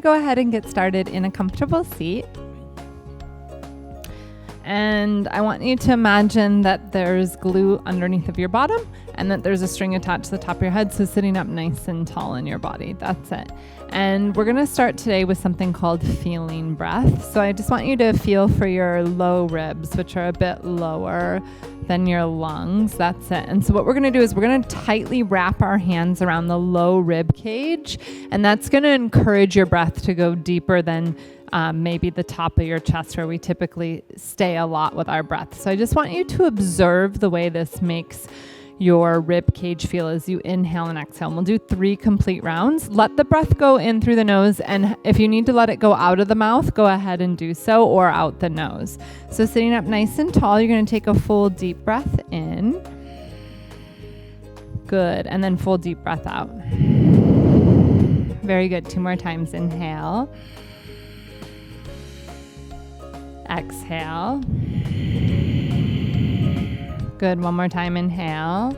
to go ahead and get started in a comfortable seat. And I want you to imagine that there's glue underneath of your bottom and that there's a string attached to the top of your head, so sitting up nice and tall in your body. That's it. And we're going to start today with something called feeling breath. So I just want you to feel for your low ribs, which are a bit lower than your lungs. That's it. And so what we're going to do is we're going to tightly wrap our hands around the low rib cage, and that's going to encourage your breath to go deeper than maybe the top of your chest, where we typically stay a lot with our breath. So I just want you to observe the way this makes your rib cage feel as you inhale and exhale. And we'll do 3 complete rounds. Let the breath go in through the nose, and if you need to let it go out of the mouth, go ahead and do so, or out the nose. So sitting up nice and tall, you're going to take a full deep breath in. Good. And then full deep breath out. Very good. 2 more times. Inhale. Exhale. Good. 1 more time. Inhale.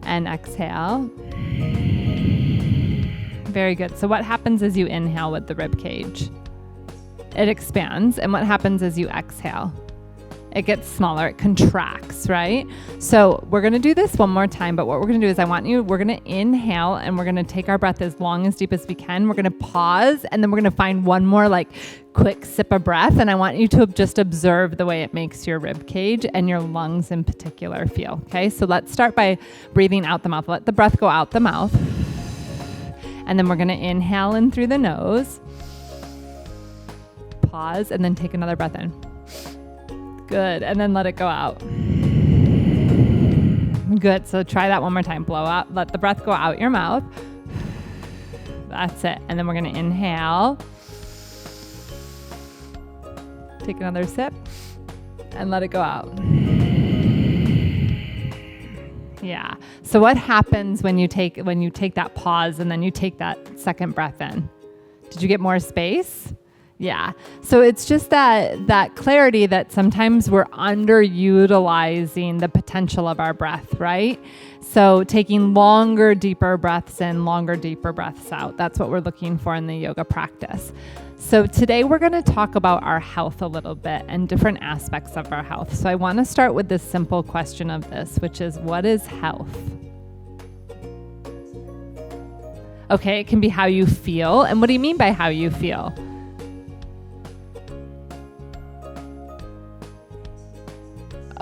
And exhale. Very good. So what happens as you inhale with the rib cage? It expands. And what happens as you exhale? It gets smaller. It contracts, right? So we're going to do this one more time, but what we're going to do is we're going to inhale and we're going to take our breath as long, as deep as we can. We're going to pause, and then we're going to find one more quick sip of breath. And I want you to just observe the way it makes your rib cage and your lungs in particular feel. Okay. So let's start by breathing out the mouth. Let the breath go out the mouth. And then we're going to inhale in through the nose. Pause, and then take another breath in. Good. And then let it go out. Good. So try that one more time. Blow out. Let the breath go out your mouth. That's it. And then we're going to inhale. Take another sip and let it go out. Yeah. So what happens when you take that pause and then you take that second breath in? Did you get more space? Yeah. So it's just that clarity that sometimes we're underutilizing the potential of our breath, right? So taking longer, deeper breaths in, longer, deeper breaths out. That's what we're looking for in the yoga practice. So today we're going to talk about our health a little bit and different aspects of our health. So I want to start with this simple question of this, which is, what is health? Okay, it can be how you feel. And what do you mean by how you feel?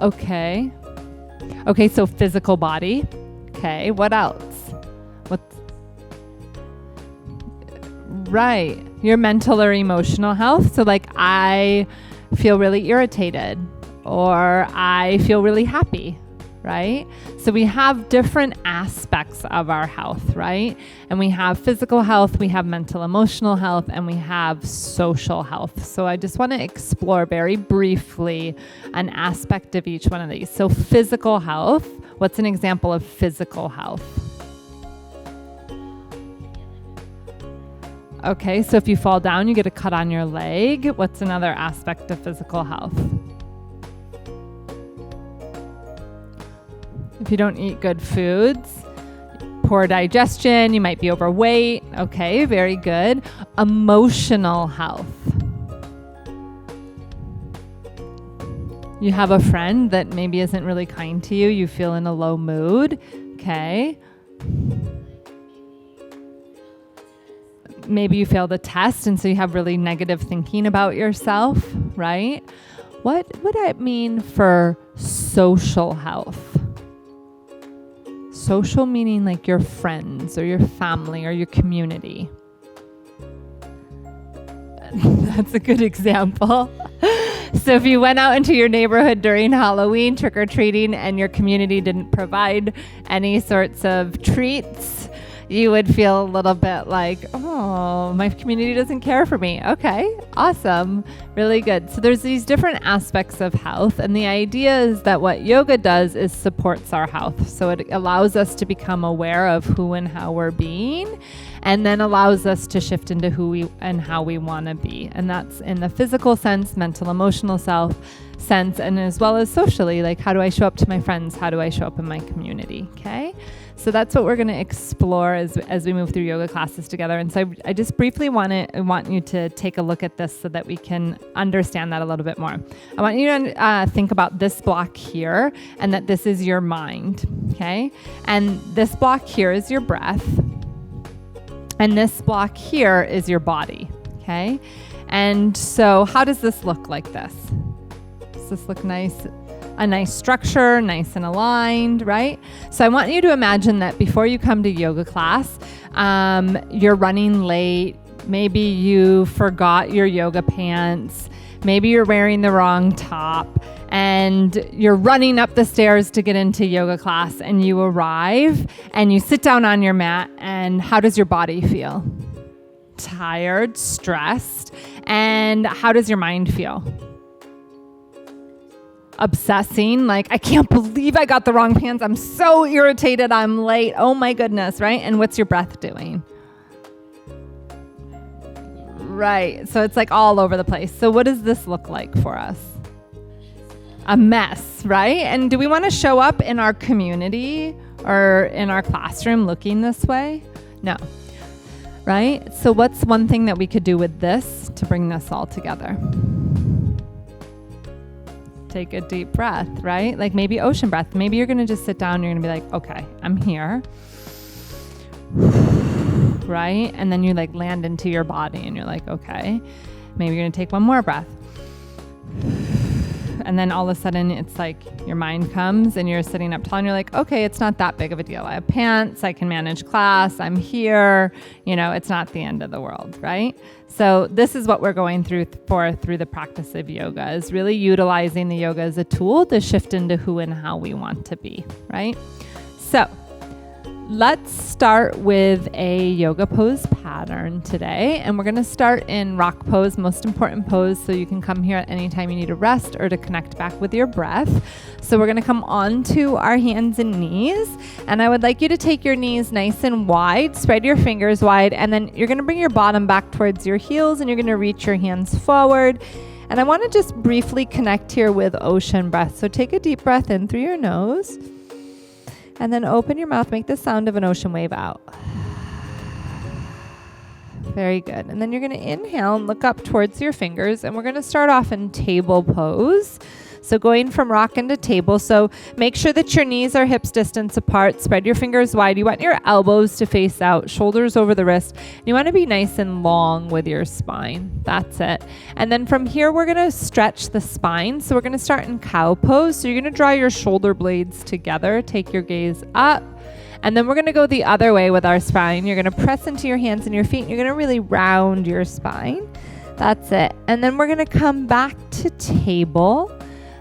Okay, so physical body. Okay, what else? Right, your mental or emotional health. So I feel really irritated, or I feel really happy, right? So we have different aspects of our health, right? And we have physical health, we have mental, emotional health, and we have social health. So I just want to explore very briefly an aspect of each one of these. So physical health, what's an example of physical health? Okay, so if you fall down, you get a cut on your leg. What's another aspect of physical health? If you don't eat good foods, poor digestion, you might be overweight. Okay, very good. Emotional health. You have a friend that maybe isn't really kind to you. You feel in a low mood. Okay. Maybe you failed a test, and so you have really negative thinking about yourself, right? What would that mean for social health? Social meaning like your friends or your family or your community. That's a good example. So if you went out into your neighborhood during Halloween trick-or-treating and your community didn't provide any sorts of treats, you would feel a little bit like, oh, my community doesn't care for me. Okay, awesome. Really good. So there's these different aspects of health. And the idea is that what yoga does is supports our health. So it allows us to become aware of who and how we're being, and then allows us to shift into who we and how we want to be. And that's in the physical sense, mental, emotional sense, and as well as socially, like how do I show up to my friends? How do I show up in my community? Okay. So that's what we're going to explore as we move through yoga classes together. And so I just briefly want you to take a look at this so that we can understand that a little bit more. I want you to think about this block here, and that this is your mind, okay? And this block here is your breath. And this block here is your body, okay? And so how does this look like this? Does this look nice? A nice structure, nice and aligned, right? So I want you to imagine that before you come to yoga class, you're running late. Maybe you forgot your yoga pants. Maybe you're wearing the wrong top, and you're running up the stairs to get into yoga class, and you arrive and you sit down on your mat, and how does your body feel? Tired, stressed. And how does your mind feel? Obsessing, like, I can't believe I got the wrong pants. I'm so irritated. I'm late. Oh my goodness, right? And what's your breath doing? Right. So it's like all over the place. So what does this look like for us? A mess, right? And do we want to show up in our community or in our classroom looking this way? No. Right? So what's one thing that we could do with this to bring this all together? Take a deep breath, right? Like maybe ocean breath. Maybe you're going to just sit down. You're going to be like, okay, I'm here. Right? And then you like land into your body and you're like, okay, maybe you're going to take one more breath. And then all of a sudden it's like your mind comes and you're sitting up tall and you're like, okay, it's not that big of a deal. I have pants. I can manage class. I'm here. It's not the end of the world, right? So this is what we're going through the practice of yoga, is really utilizing the yoga as a tool to shift into who and how we want to be, right? So let's start with a yoga pose pattern today. And we're going to start in rock pose, most important pose. So you can come here at any time you need to rest or to connect back with your breath. So we're going to come onto our hands and knees. And I would like you to take your knees nice and wide, spread your fingers wide, and then you're going to bring your bottom back towards your heels and you're going to reach your hands forward. And I want to just briefly connect here with ocean breath. So take a deep breath in through your nose. And then open your mouth, make the sound of an ocean wave out. Very good. And then you're going to inhale and look up towards your fingers. And we're going to start off in table pose. So going from rock into table. So make sure that your knees are hips distance apart. Spread your fingers wide. You want your elbows to face out, shoulders over the wrist. You want to be nice and long with your spine. That's it. And then from here, we're going to stretch the spine. So we're going to start in cow pose. So you're going to draw your shoulder blades together. Take your gaze up. And then we're going to go the other way with our spine. You're going to press into your hands and your feet. And you're going to really round your spine. That's it. And then we're going to come back to table.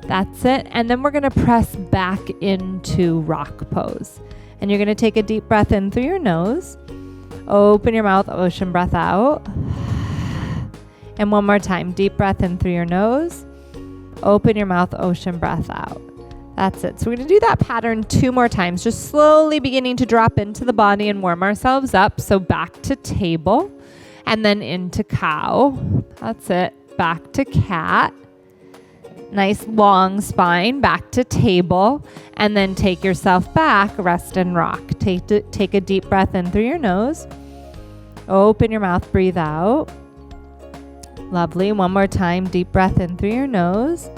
That's it. And then we're going to press back into rock pose. And you're going to take a deep breath in through your nose. Open your mouth, ocean breath out. And one more time, deep breath in through your nose. Open your mouth, ocean breath out. That's it. So we're going to do that pattern 2 more times, just slowly beginning to drop into the body and warm ourselves up. So back to table and then into cow. That's it. Back to cat. Nice long spine, back to table, and then take yourself back, rest and rock. Take a deep breath in through your nose. Open your mouth, breathe out. Lovely. One more time, deep breath in through your nose.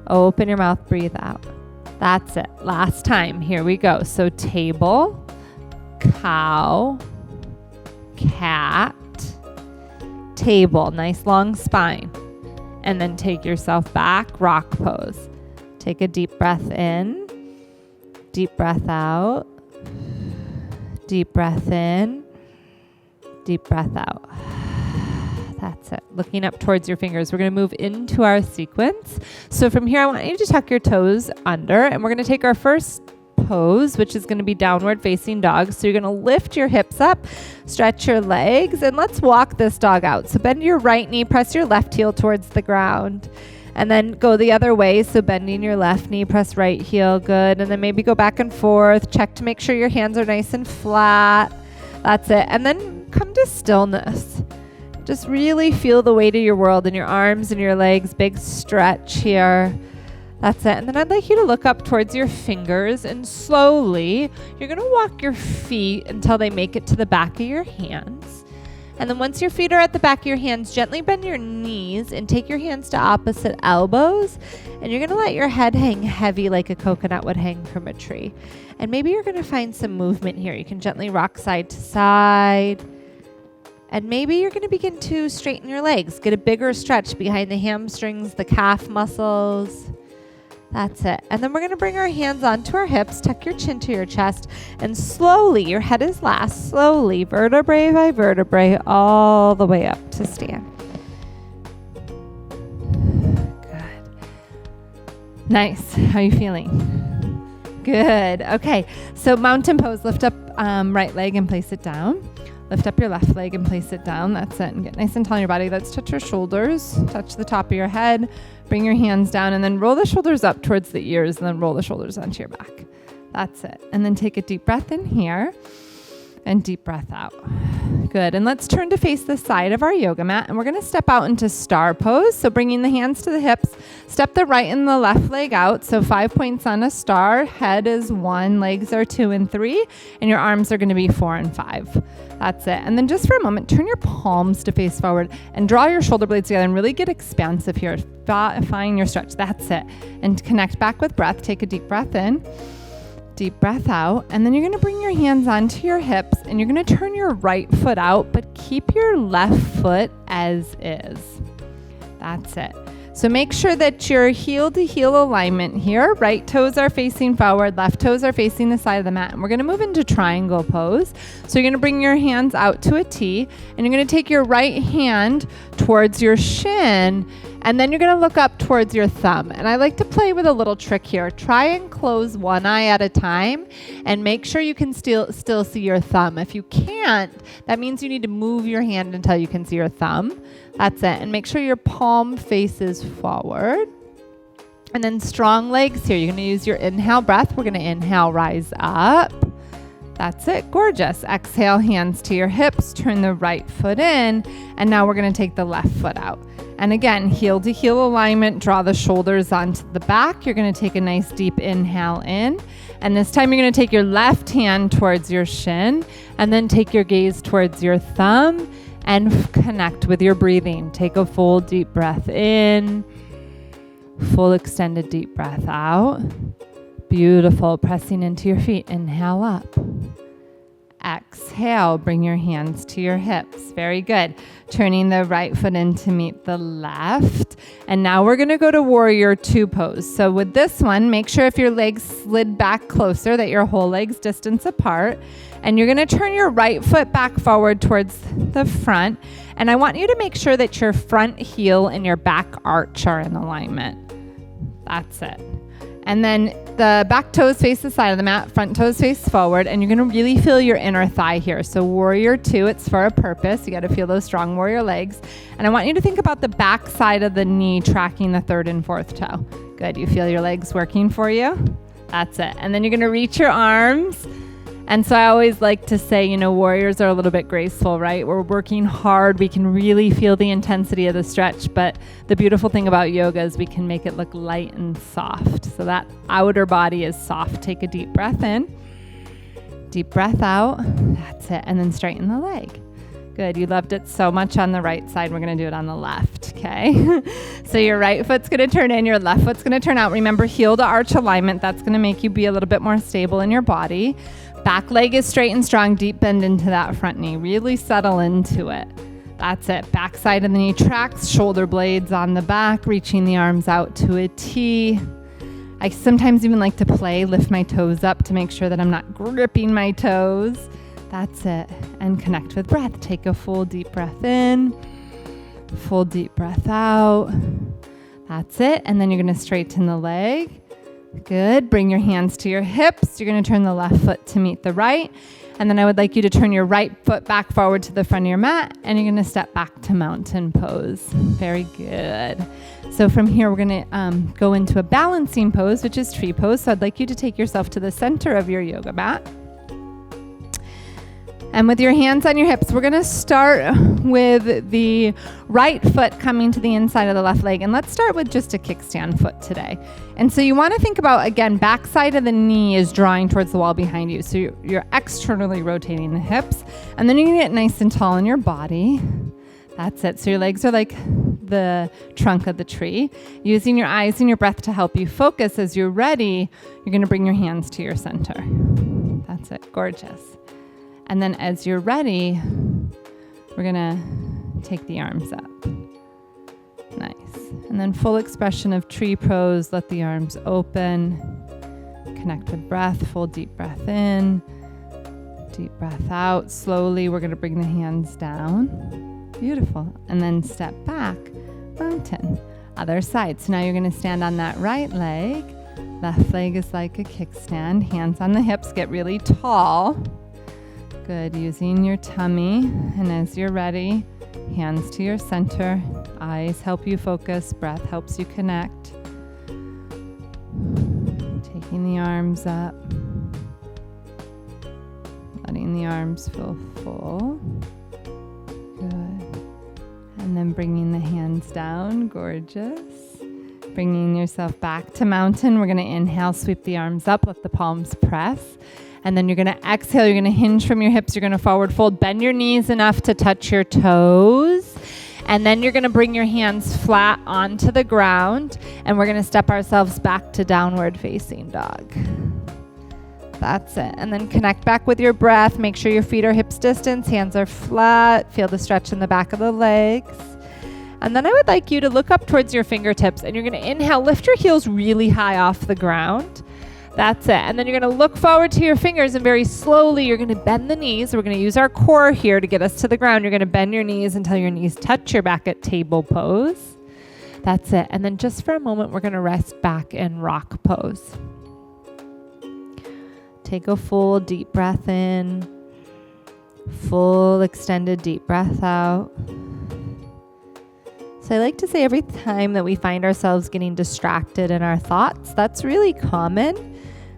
Open your mouth, breathe out. That's it. Last time. Here we go. So table, cow, cat, table. Nice long spine. And then take yourself back, rock pose. Take a deep breath in, deep breath out, deep breath in, deep breath out. That's it. Looking up towards your fingers. We're going to move into our sequence. So from here, I want you to tuck your toes under, and we're going to take our first pose, which is going to be downward facing dog. So you're going to lift your hips up, stretch your legs, and let's walk this dog out. So bend your right knee, press your left heel towards the ground, and then go the other way. So bending your left knee, press right heel. Good. And then maybe go back and forth. Check to make sure your hands are nice and flat. That's it. And then come to stillness. Just really feel the weight of your world in your arms and your legs. Big stretch here. That's it. And then I'd like you to look up towards your fingers, and slowly you're going to walk your feet until they make it to the back of your hands. And then once your feet are at the back of your hands, gently bend your knees and take your hands to opposite elbows. And you're going to let your head hang heavy like a coconut would hang from a tree. And maybe you're going to find some movement here. You can gently rock side to side. And maybe you're going to begin to straighten your legs. Get a bigger stretch behind the hamstrings, the calf muscles. That's it. And then we're going to bring our hands onto our hips, tuck your chin to your chest, and slowly, your head is last, slowly, vertebrae by vertebrae, all the way up to stand. Good. Nice. How are you feeling? Good. Okay. So mountain pose, lift up right leg and place it down. Lift up your left leg and place it down. That's it. And get nice and tall in your body. Let's touch your shoulders. Touch the top of your head. Bring your hands down and then roll the shoulders up towards the ears and then roll the shoulders onto your back. That's it. And then take a deep breath in here and deep breath out. Good. And let's turn to face the side of our yoga mat, and we're going to step out into star pose. So bringing the hands to the hips, step the right and the left leg out. So 5 points on a star. Head is 1, legs are 2 and 3, and your arms are going to be 4 and 5. That's it. And then just for a moment, turn your palms to face forward and draw your shoulder blades together and really get expansive here. Find your stretch. That's it. And connect back with breath. Take a deep breath in. Deep breath out, and then you're going to bring your hands onto your hips, and you're going to turn your right foot out, but keep your left foot as is. That's it. So make sure that your heel to heel alignment here, right toes are facing forward, left toes are facing the side of the mat, and we're going to move into triangle pose. So you're going to bring your hands out to a T, and you're going to take your right hand towards your shin, and then you're going to look up towards your thumb. And I like to play with a little trick here. Try and close one eye at a time and make sure you can still see your thumb. If you can't, that means you need to move your hand until you can see your thumb. That's it. And make sure your palm faces forward. And then strong legs here. You're going to use your inhale breath. We're going to inhale, rise up. That's it. Gorgeous. Exhale, hands to your hips. Turn the right foot in. And now we're going to take the left foot out. And again, heel to heel alignment, draw the shoulders onto the back. You're going to take a nice deep inhale in. And this time you're going to take your left hand towards your shin and then take your gaze towards your thumb and connect with your breathing. Take a full deep breath in, full extended deep breath out. Beautiful. Pressing into your feet. Inhale up. Exhale, bring your hands to your hips. Very good. Turning the right foot in to meet the left. And now we're going to go to warrior 2 pose. So with this one, make sure if your legs slid back closer that your whole leg's distance apart. And you're going to turn your right foot back forward towards the front. And I want you to make sure that your front heel and your back arch are in alignment. That's it. And then the back toes face the side of the mat, front toes face forward, and you're going to really feel your inner thigh here. So warrior 2, it's for a purpose. You got to feel those strong warrior legs. And I want you to think about the back side of the knee tracking the 3rd and 4th toe. Good. You feel your legs working for you? That's it. And then you're going to reach your arms. And so I always like to say, you know, warriors are a little bit graceful, right? We're working hard. We can really feel the intensity of the stretch. But the beautiful thing about yoga is we can make it look light and soft. So that outer body is soft. Take a deep breath in. Deep breath out. That's it. And then straighten the leg. Good. You loved it so much on the right side. We're going to do it on the left. Okay. So your right foot's going to turn in. Your left foot's going to turn out. Remember, heel to arch alignment. That's going to make you be a little bit more stable in your body. Back leg is straight and strong. Deep bend into that front knee. Really settle into it. That's it. Back side of the knee tracks. Shoulder blades on the back. Reaching the arms out to a T. I sometimes even like to lift my toes up to make sure that I'm not gripping my toes. That's it. And connect with breath. Take a full deep breath in. Full deep breath out. That's it. And then you're going to straighten the leg. Good. Bring your hands to your hips. You're going to turn the left foot to meet the right. And then I would like you to turn your right foot back forward to the front of your mat. And you're going to step back to mountain pose. Very good. So from here, we're going to go into a balancing pose, which is tree pose. So I'd like you to take yourself to the center of your yoga mat. And with your hands on your hips, we're going to start with the right foot coming to the inside of the left leg. And let's start with just a kickstand foot today. And so you want to think about, again, backside of the knee is drawing towards the wall behind you. So you're externally rotating the hips. And then you're going to get nice and tall in your body. That's it. So your legs are like the trunk of the tree. Using your eyes and your breath to help you focus. As you're ready, you're going to bring your hands to your center. That's it. Gorgeous. And then as you're ready, we're going to take the arms up. Nice. And then full expression of tree pose. Let the arms open. Connect with breath. Full deep breath in. Deep breath out. Slowly, we're going to bring the hands down. Beautiful. And then step back. Mountain. Other side. So now you're going to stand on that right leg. Left leg is like a kickstand. Hands on the hips. Get really tall. Good, using your tummy, and as you're ready, hands to your center, eyes help you focus, breath helps you connect. Taking the arms up, letting the arms feel full. Good. And then bringing the hands down, gorgeous. Bringing yourself back to mountain. We're going to inhale, sweep the arms up, let the palms press. And then you're going to exhale. You're going to hinge from your hips. You're going to forward fold. Bend your knees enough to touch your toes. And then you're going to bring your hands flat onto the ground. And we're going to step ourselves back to downward facing dog. That's it. And then connect back with your breath. Make sure your feet are hips distance. Hands are flat. Feel the stretch in the back of the legs. And then I would like you to look up towards your fingertips. And you're going to inhale. Lift your heels really high off the ground. That's it. And then you're going to look forward to your fingers, and very slowly you're going to bend the knees. We're going to use our core here to get us to the ground. You're going to bend your knees until your knees touch your back at table pose. That's it. And then just for a moment, we're going to rest back in rock pose. Take a full deep breath in. Full extended deep breath out. So I like to say every time that we find ourselves getting distracted in our thoughts, that's really common.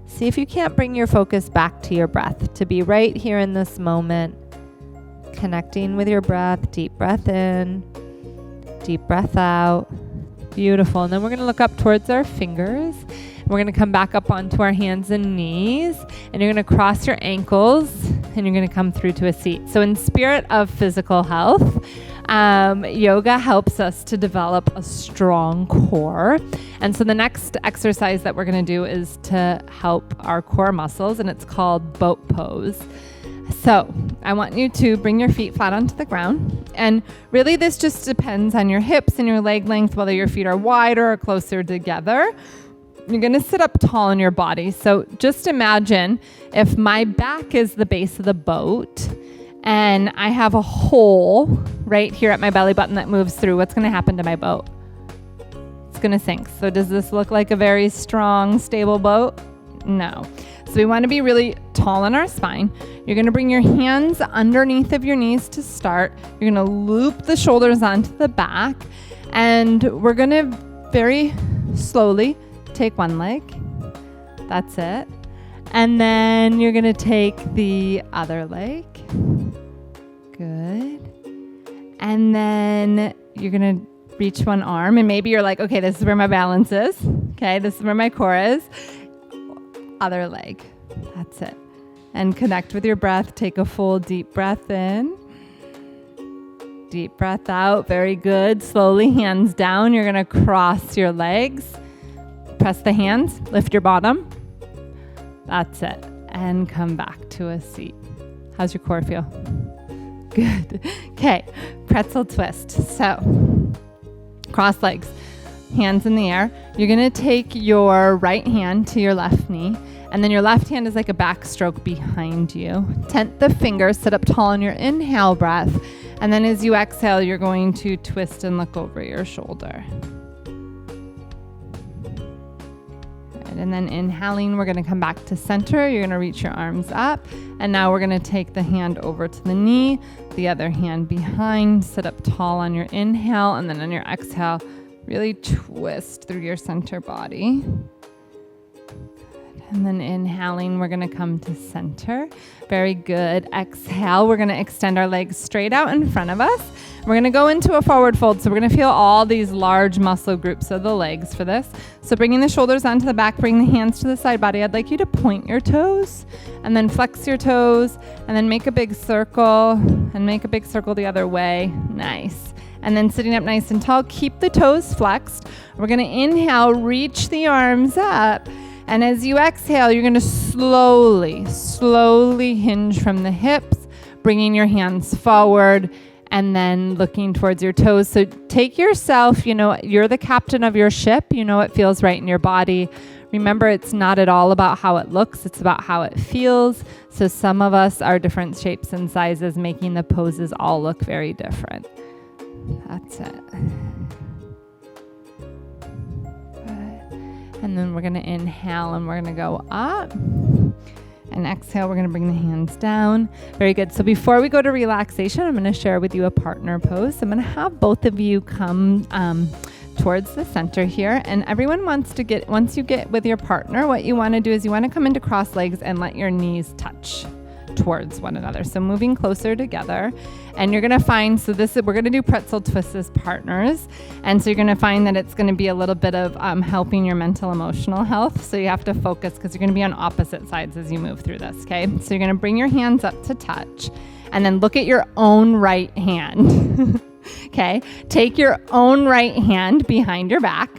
See if you can't bring your focus back to your breath, to be right here in this moment, connecting with your breath. Deep breath in, deep breath out. Beautiful. And then we're going to look up towards our fingers. We're going to come back up onto our hands and knees, and you're going to cross your ankles, and you're going to come through to a seat. So in spirit of physical health, yoga helps us to develop a strong core. And so the next exercise that we're going to do is to help our core muscles, and it's called boat pose. So I want you to bring your feet flat onto the ground. And really this just depends on your hips and your leg length, whether your feet are wider or closer together. You're going to sit up tall in your body. So just imagine if my back is the base of the boat and I have a hole right here at my belly button that moves through. What's going to happen to my boat? It's going to sink. So does this look like a very strong, stable boat? No. So we want to be really tall in our spine. You're going to bring your hands underneath of your knees to start. You're going to loop the shoulders onto the back. And we're going to very slowly take one leg. That's it. And then you're going to take the other leg. Good. And then you're going to reach one arm, and maybe you're like, okay, this is where my balance is. Okay, this is where my core is. Other leg. That's it. And connect with your breath. Take a full deep breath in. Deep breath out. Very good. Slowly, hands down. You're going to cross your legs. Press the hands. Lift your bottom. That's it. And come back to a seat. How's your core feel? Good. Okay. Pretzel twist. So, cross legs. Hands in the air. You're going to take your right hand to your left knee, and then your left hand is like a backstroke behind you. Tent the fingers, sit up tall on your inhale breath, and then as you exhale, you're going to twist and look over your shoulder. Good. And then inhaling, we're going to come back to center. You're going to reach your arms up, and now we're going to take the hand over to the knee, the other hand behind, sit up tall on your inhale, and then on your exhale, really twist through your center body. Good. And then inhaling, we're going to come to center. Very good. Exhale, we're going to extend our legs straight out in front of us. We're going to go into a forward fold. So we're going to feel all these large muscle groups of the legs for this. So bringing the shoulders onto the back, bring the hands to the side body. I'd like you to point your toes and then flex your toes and then make a big circle and make a big circle the other way. Nice. And then sitting up nice and tall, keep the toes flexed. We're going to inhale, reach the arms up. And as you exhale, you're going to slowly hinge from the hips, bringing your hands forward and then looking towards your toes. So take yourself, you're the captain of your ship. You know it feels right in your body. Remember, it's not at all about how it looks. It's about how it feels. So some of us are different shapes and sizes, making the poses all look very different. That's it. And then we're going to inhale and we're going to go up. And exhale, we're going to bring the hands down. Very good. So before we go to relaxation, I'm going to share with you a partner pose. I'm going to have both of you come towards the center here. And everyone wants to once you get with your partner, what you want to do is you want to come into cross legs and let your knees touch towards one another. So moving closer together. And you're going to find, we're going to do pretzel twists as partners. And so you're going to find that it's going to be a little bit of helping your mental emotional health. So you have to focus because you're going to be on opposite sides as you move through this. Okay. So you're going to bring your hands up to touch and then look at your own right hand. Okay. Take your own right hand behind your back.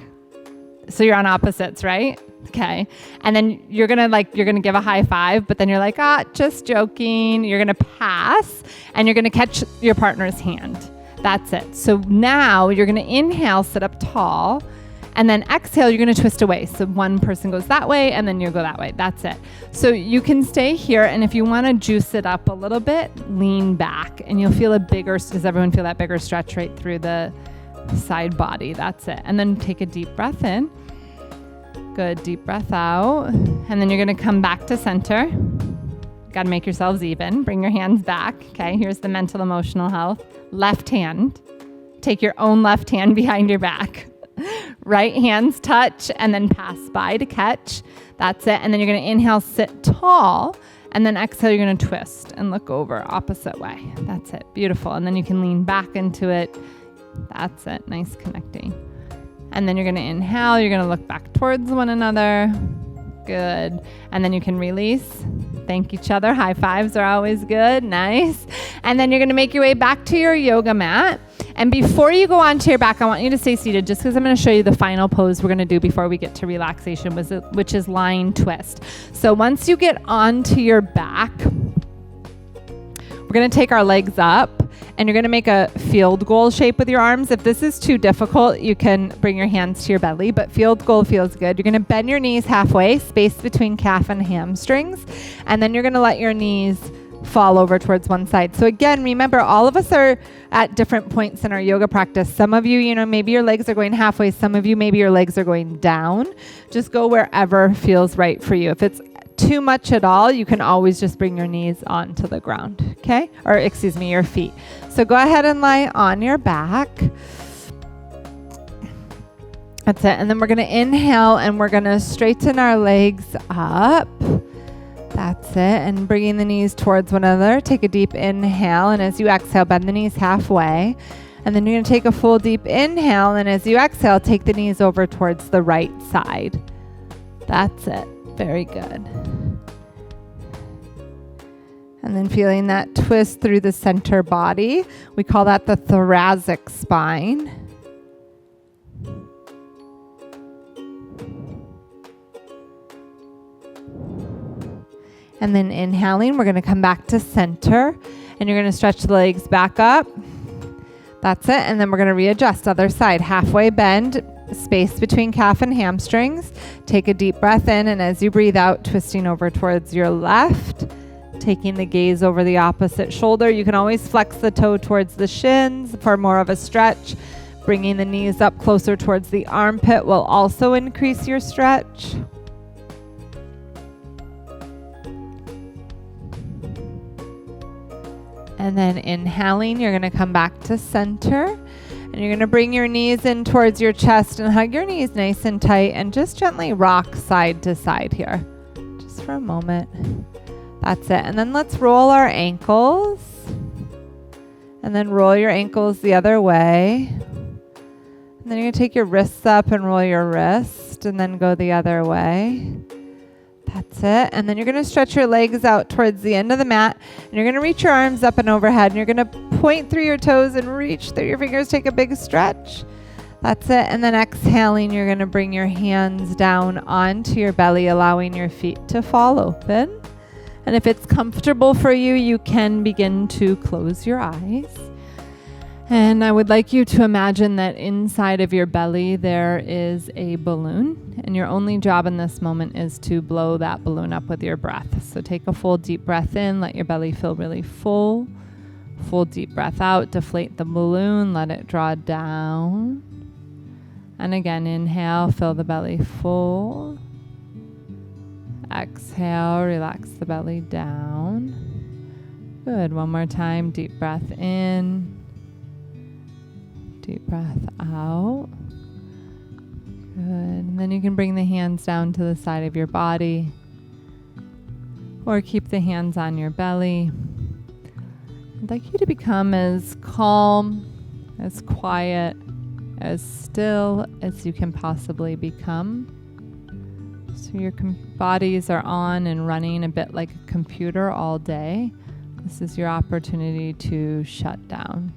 So you're on opposites, right? Okay. And then you're going to give a high five, but then you're like, just joking. You're going to pass and you're going to catch your partner's hand. That's it. So now you're going to inhale, sit up tall, and then exhale, you're going to twist away. So one person goes that way and then you go that way. That's it. So you can stay here. And if you want to juice it up a little bit, lean back and you'll feel does everyone feel that bigger stretch right through the side body? That's it. And then take a deep breath in. Good. Deep breath out. And then you're going to come back to center. Got to make yourselves even. Bring your hands back. Okay. Here's the mental emotional health. Left hand. Take your own left hand behind your back. Right hands touch and then pass by to catch. That's it. And then you're going to inhale, sit tall. And then exhale, you're going to twist and look over opposite way. That's it. Beautiful. And then you can lean back into it. That's it. Nice connecting. And then you're going to inhale. You're going to look back towards one another. Good. And then you can release. Thank each other. High fives are always good. Nice. And then you're going to make your way back to your yoga mat. And before you go onto your back, I want you to stay seated just because I'm going to show you the final pose we're going to do before we get to relaxation, which is lying twist. So once you get onto your back, we're going to take our legs up and you're going to make a field goal shape with your arms. If this is too difficult, you can bring your hands to your belly, but field goal feels good. You're going to bend your knees halfway, space between calf and hamstrings, and then you're going to let your knees fall over towards one side. So again, remember, all of us are at different points in our yoga practice. Some of you, maybe your legs are going halfway. Some of you, maybe your legs are going down. Just go wherever feels right for you. If it's too much at all, you can always just bring your knees onto the ground, okay? Or excuse me, your feet. So go ahead and lie on your back. That's it. And then we're going to inhale and we're going to straighten our legs up. That's it. And bringing the knees towards one another. Take a deep inhale. And as you exhale, bend the knees halfway. And then you're going to take a full deep inhale. And as you exhale, take the knees over towards the right side. That's it. Very good. And then feeling that twist through the center body. We call that the thoracic spine. And then inhaling, we're going to come back to center. And you're going to stretch the legs back up. That's it. And then we're going to readjust. Other side. Halfway bend. Space between calf and hamstrings. Take a deep breath in, and as you breathe out, twisting over towards your left, taking the gaze over the opposite shoulder. You can always flex the toe towards the shins for more of a stretch. Bringing the knees up closer towards the armpit will also increase your stretch. And then inhaling, you're going to come back to center. And you're going to bring your knees in towards your chest and hug your knees nice and tight and just gently rock side to side here. for a moment. That's it. And then let's roll our ankles. And then roll your ankles the other way. And then you're going to take your wrists up and roll your wrist and then go the other way. That's it. And then you're going to stretch your legs out towards the end of the mat. And you're going to reach your arms up and overhead. And you're going to point through your toes and reach through your fingers. Take a big stretch. That's it. And then exhaling, you're going to bring your hands down onto your belly, allowing your feet to fall open. And if it's comfortable for you, you can begin to close your eyes. And I would like you to imagine that inside of your belly there is a balloon, and your only job in this moment is to blow that balloon up with your breath. So take a full deep breath in, let your belly feel really full. Full deep breath out, deflate the balloon, let it draw down. And again, inhale, fill the belly full. Exhale, relax the belly down. Good, one more time, deep breath in. Deep breath out. Good. And then you can bring the hands down to the side of your body or keep the hands on your belly. I'd like you to become as calm, as quiet, as still as you can possibly become. So your bodies are on and running a bit like a computer all day. This is your opportunity to shut down.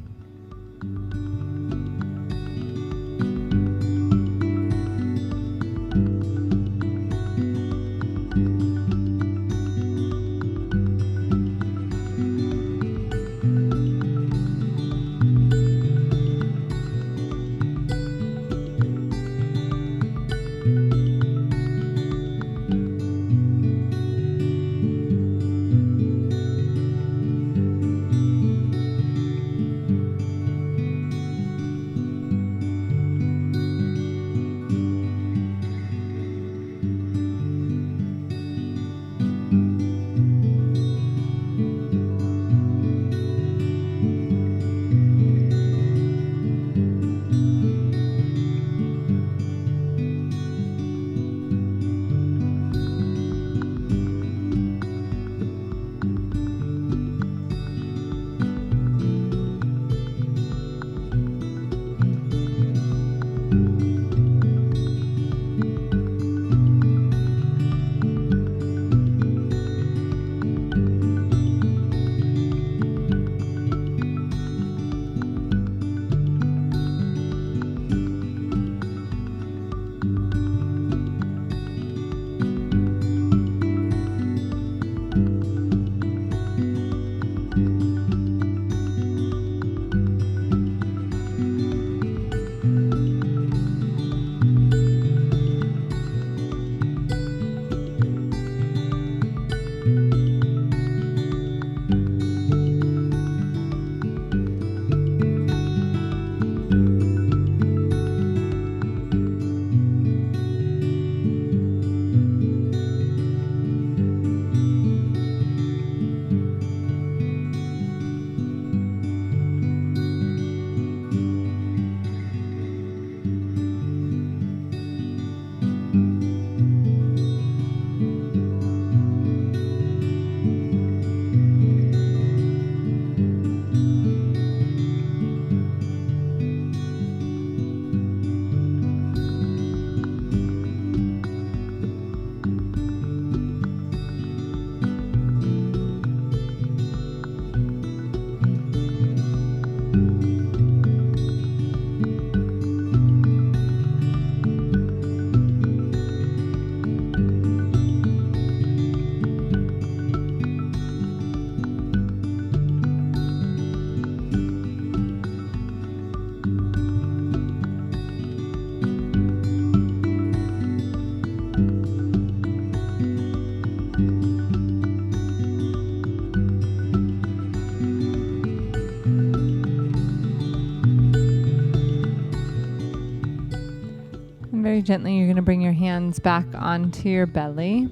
Very gently, you're going to bring your hands back onto your belly.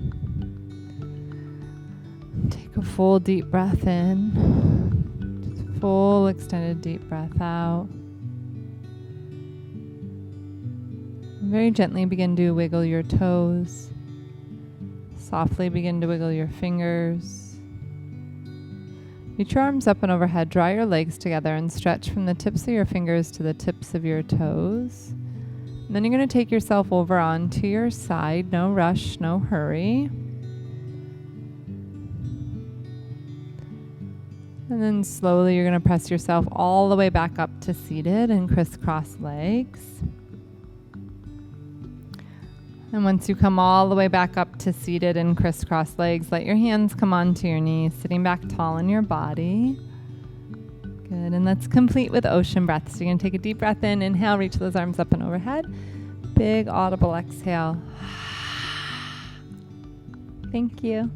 Take a full deep breath in. Just full extended deep breath out. And very gently begin to wiggle your toes. Softly begin to wiggle your fingers. Reach your arms up and overhead. Draw your legs together and stretch from the tips of your fingers to the tips of your toes. And then you're going to take yourself over onto your side. No rush, no hurry. And then slowly you're going to press yourself all the way back up to seated and crisscross legs. And once you come all the way back up to seated and crisscross legs, let your hands come onto your knees, sitting back tall in your body. Good, and let's complete with ocean breaths. So you're going to take a deep breath in, inhale, reach those arms up and overhead. Big audible exhale. Thank you.